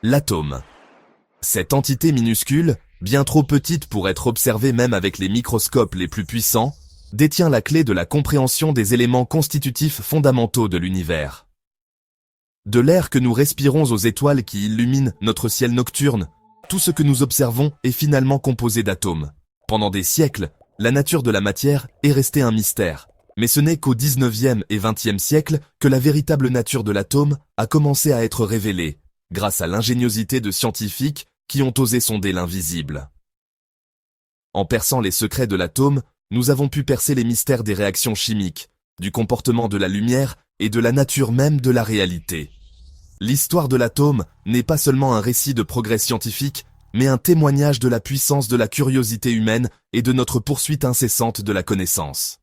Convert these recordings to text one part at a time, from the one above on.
L'atome. Cette entité minuscule, bien trop petite pour être observée même avec les microscopes les plus puissants, détient la clé de la compréhension des éléments constitutifs fondamentaux de l'univers. De l'air que nous respirons aux étoiles qui illuminent notre ciel nocturne, tout ce que nous observons est finalement composé d'atomes. Pendant des siècles, la nature de la matière est restée un mystère. Mais ce n'est qu'au 19e et 20e siècle que la véritable nature de l'atome a commencé à être révélée, grâce à l'ingéniosité de scientifiques qui ont osé sonder l'invisible. En perçant les secrets de l'atome, nous avons pu percer les mystères des réactions chimiques, du comportement de la lumière et de la nature même de la réalité. L'histoire de l'atome n'est pas seulement un récit de progrès scientifique, mais un témoignage de la puissance de la curiosité humaine et de notre poursuite incessante de la connaissance.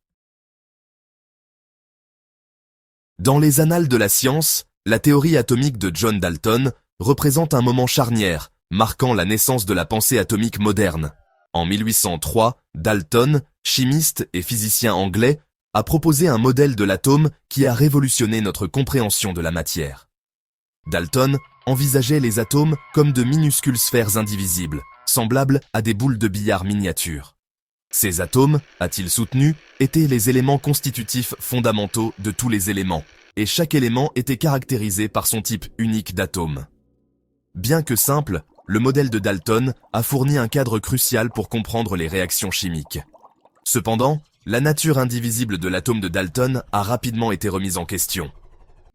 Dans les annales de la science, la théorie atomique de John Dalton représente un moment charnière, marquant la naissance de la pensée atomique moderne. En 1803, Dalton, chimiste et physicien anglais, a proposé un modèle de l'atome qui a révolutionné notre compréhension de la matière. Dalton envisageait les atomes comme de minuscules sphères indivisibles, semblables à des boules de billard miniatures. Ces atomes, a-t-il soutenu, étaient les éléments constitutifs fondamentaux de tous les éléments, et chaque élément était caractérisé par son type unique d'atome. Bien que simple, le modèle de Dalton a fourni un cadre crucial pour comprendre les réactions chimiques. Cependant, la nature indivisible de l'atome de Dalton a rapidement été remise en question.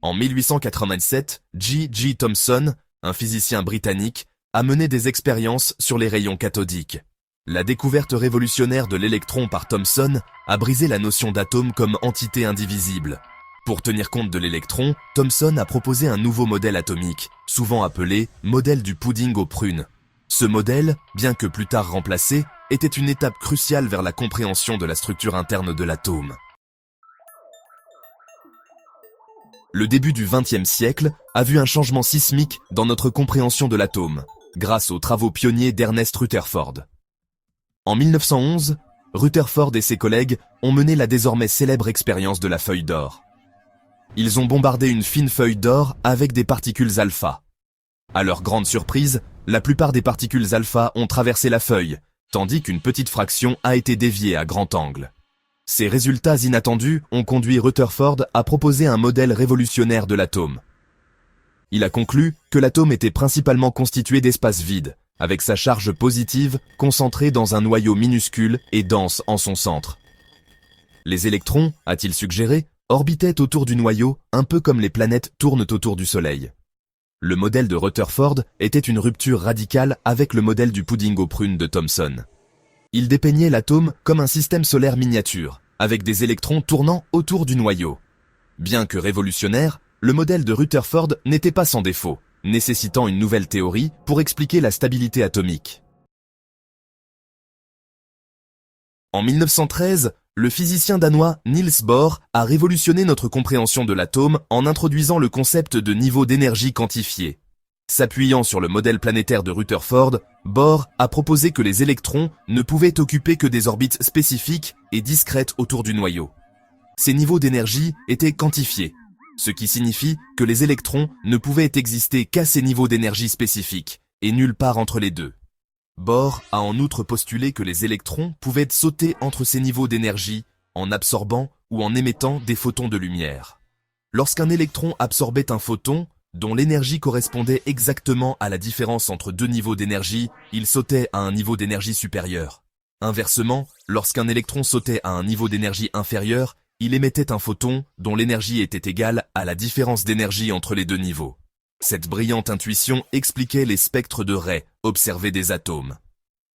En 1887, J. Thomson, un physicien britannique, a mené des expériences sur les rayons cathodiques. La découverte révolutionnaire de l'électron par Thomson a brisé la notion d'atome comme entité indivisible. Pour tenir compte de l'électron, Thomson a proposé un nouveau modèle atomique, souvent appelé modèle du pudding aux prunes. Ce modèle, bien que plus tard remplacé, était une étape cruciale vers la compréhension de la structure interne de l'atome. Le début du XXe siècle a vu un changement sismique dans notre compréhension de l'atome, grâce aux travaux pionniers d'Ernest Rutherford. En 1911, Rutherford et ses collègues ont mené la désormais célèbre expérience de la feuille d'or. Ils ont bombardé une fine feuille d'or avec des particules alpha. À leur grande surprise, la plupart des particules alpha ont traversé la feuille, tandis qu'une petite fraction a été déviée à grand angle. Ces résultats inattendus ont conduit Rutherford à proposer un modèle révolutionnaire de l'atome. Il a conclu que l'atome était principalement constitué d'espaces vides, avec sa charge positive concentrée dans un noyau minuscule et dense en son centre. Les électrons, a-t-il suggéré, orbitaient autour du noyau, un peu comme les planètes tournent autour du Soleil. Le modèle de Rutherford était une rupture radicale avec le modèle du pudding aux prunes de Thomson. Il dépeignait l'atome comme un système solaire miniature, avec des électrons tournant autour du noyau. Bien que révolutionnaire, le modèle de Rutherford n'était pas sans défaut, nécessitant une nouvelle théorie pour expliquer la stabilité atomique. En 1913, le physicien danois Niels Bohr a révolutionné notre compréhension de l'atome en introduisant le concept de niveau d'énergie quantifié. S'appuyant sur le modèle planétaire de Rutherford, Bohr a proposé que les électrons ne pouvaient occuper que des orbites spécifiques et discrètes autour du noyau. Ces niveaux d'énergie étaient quantifiés, ce qui signifie que les électrons ne pouvaient exister qu'à ces niveaux d'énergie spécifiques, et nulle part entre les deux. Bohr a en outre postulé que les électrons pouvaient sauter entre ces niveaux d'énergie en absorbant ou en émettant des photons de lumière. Lorsqu'un électron absorbait un photon, dont l'énergie correspondait exactement à la différence entre deux niveaux d'énergie, il sautait à un niveau d'énergie supérieur. Inversement, lorsqu'un électron sautait à un niveau d'énergie inférieur, il émettait un photon dont l'énergie était égale à la différence d'énergie entre les deux niveaux. Cette brillante intuition expliquait les spectres de raies observés des atomes.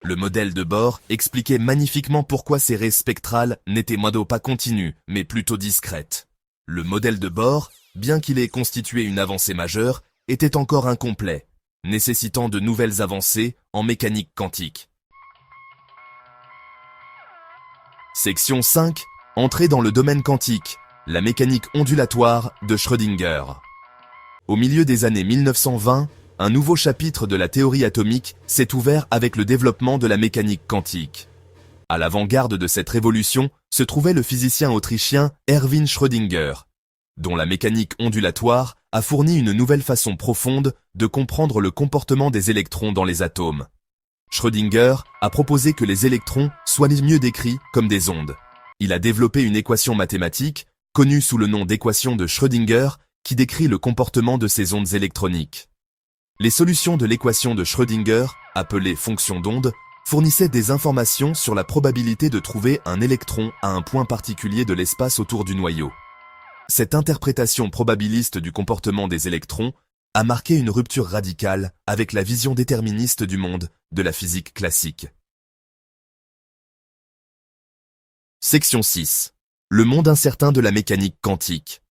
Le modèle de Bohr expliquait magnifiquement pourquoi ces raies spectrales n'étaient pas continues, mais plutôt discrètes. Le modèle de Bohr, bien qu'il ait constitué une avancée majeure, était encore incomplet, nécessitant de nouvelles avancées en mécanique quantique. Section 5. Entrée dans le domaine quantique, la mécanique ondulatoire de Schrödinger. Au milieu des années 1920, un nouveau chapitre de la théorie atomique s'est ouvert avec le développement de la mécanique quantique. À l'avant-garde de cette révolution se trouvait le physicien autrichien Erwin Schrödinger, dont la mécanique ondulatoire a fourni une nouvelle façon profonde de comprendre le comportement des électrons dans les atomes. Schrödinger a proposé que les électrons soient mieux décrits comme des ondes. Il a développé une équation mathématique, connue sous le nom d'équation de Schrödinger, qui décrit le comportement de ces ondes électroniques. Les solutions de l'équation de Schrödinger, appelée fonction d'onde, fournissaient des informations sur la probabilité de trouver un électron à un point particulier de l'espace autour du noyau. Cette interprétation probabiliste du comportement des électrons a marqué une rupture radicale avec la vision déterministe du monde de la physique classique. Section 6. Le monde incertain de la mécanique quantique.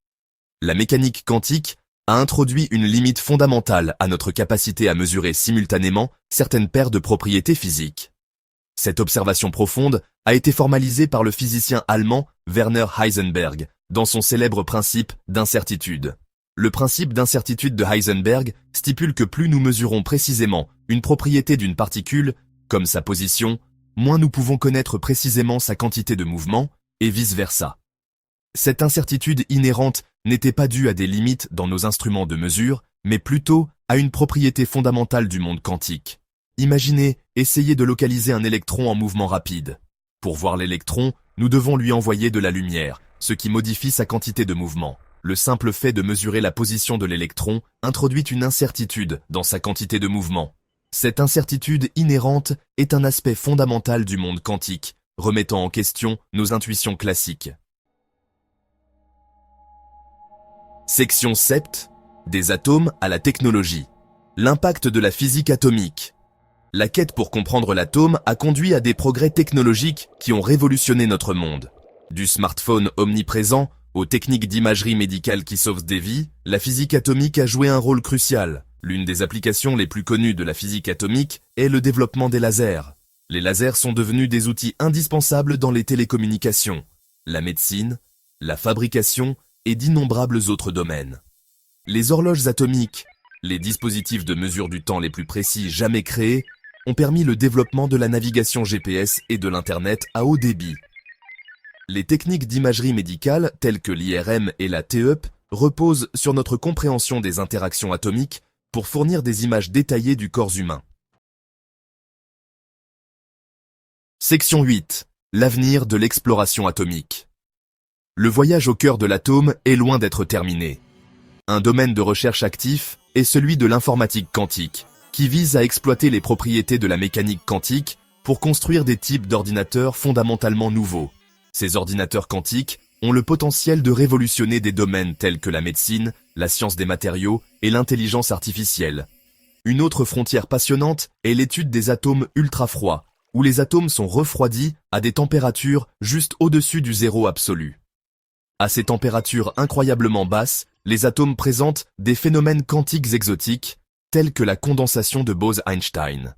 La mécanique quantique a introduit une limite fondamentale à notre capacité à mesurer simultanément certaines paires de propriétés physiques. Cette observation profonde a été formalisée par le physicien allemand Werner Heisenberg dans son célèbre principe d'incertitude. Le principe d'incertitude de Heisenberg stipule que plus nous mesurons précisément une propriété d'une particule, comme sa position, moins nous pouvons connaître précisément sa quantité de mouvement, et vice-versa. Cette incertitude inhérente n'était pas due à des limites dans nos instruments de mesure, mais plutôt à une propriété fondamentale du monde quantique. Imaginez essayer de localiser un électron en mouvement rapide. Pour voir l'électron, nous devons lui envoyer de la lumière, ce qui modifie sa quantité de mouvement. Le simple fait de mesurer la position de l'électron introduit une incertitude dans sa quantité de mouvement. Cette incertitude inhérente est un aspect fondamental du monde quantique, remettant en question nos intuitions classiques. Section 7. Des atomes à la technologie. L'impact de la physique atomique. La quête pour comprendre l'atome a conduit à des progrès technologiques qui ont révolutionné notre monde. Du smartphone omniprésent aux techniques d'imagerie médicale qui sauvent des vies, la physique atomique a joué un rôle crucial. L'une des applications les plus connues de la physique atomique est le développement des lasers. Les lasers sont devenus des outils indispensables dans les télécommunications, la médecine, la fabrication et d'innombrables autres domaines. Les horloges atomiques, les dispositifs de mesure du temps les plus précis jamais créés, ont permis le développement de la navigation GPS et de l'Internet à haut débit. Les techniques d'imagerie médicale, telles que l'IRM et la TEP, reposent sur notre compréhension des interactions atomiques pour fournir des images détaillées du corps humain. Section 8. L'avenir de l'exploration atomique. Le voyage au cœur de l'atome est loin d'être terminé. Un domaine de recherche actif est celui de l'informatique quantique, qui vise à exploiter les propriétés de la mécanique quantique pour construire des types d'ordinateurs fondamentalement nouveaux. Ces ordinateurs quantiques ont le potentiel de révolutionner des domaines tels que la médecine, la science des matériaux et l'intelligence artificielle. Une autre frontière passionnante est l'étude des atomes ultra-froids, où les atomes sont refroidis à des températures juste au-dessus du zéro absolu. À ces températures incroyablement basses, les atomes présentent des phénomènes quantiques exotiques, tels que la condensation de Bose-Einstein.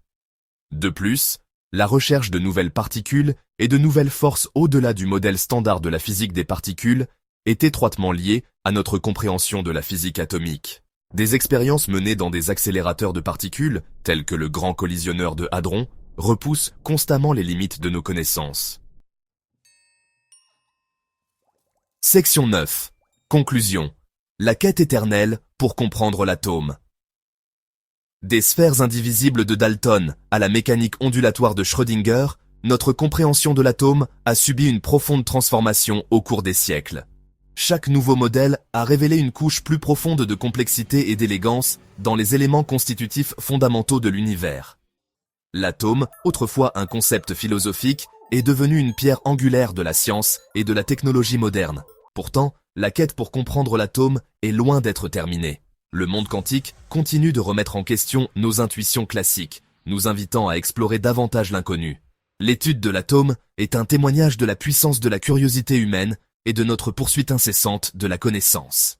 De plus, la recherche de nouvelles particules et de nouvelles forces au-delà du modèle standard de la physique des particules est étroitement liée à notre compréhension de la physique atomique. Des expériences menées dans des accélérateurs de particules, tels que le Grand Collisionneur de Hadron, repoussent constamment les limites de nos connaissances. Section 9. Conclusion. La quête éternelle pour comprendre l'atome. Des sphères indivisibles de Dalton à la mécanique ondulatoire de Schrödinger, notre compréhension de l'atome a subi une profonde transformation au cours des siècles. Chaque nouveau modèle a révélé une couche plus profonde de complexité et d'élégance dans les éléments constitutifs fondamentaux de l'univers. L'atome, autrefois un concept philosophique, est devenu une pierre angulaire de la science et de la technologie moderne. Pourtant, la quête pour comprendre l'atome est loin d'être terminée. Le monde quantique continue de remettre en question nos intuitions classiques, nous invitant à explorer davantage l'inconnu. L'étude de l'atome est un témoignage de la puissance de la curiosité humaine et de notre poursuite incessante de la connaissance.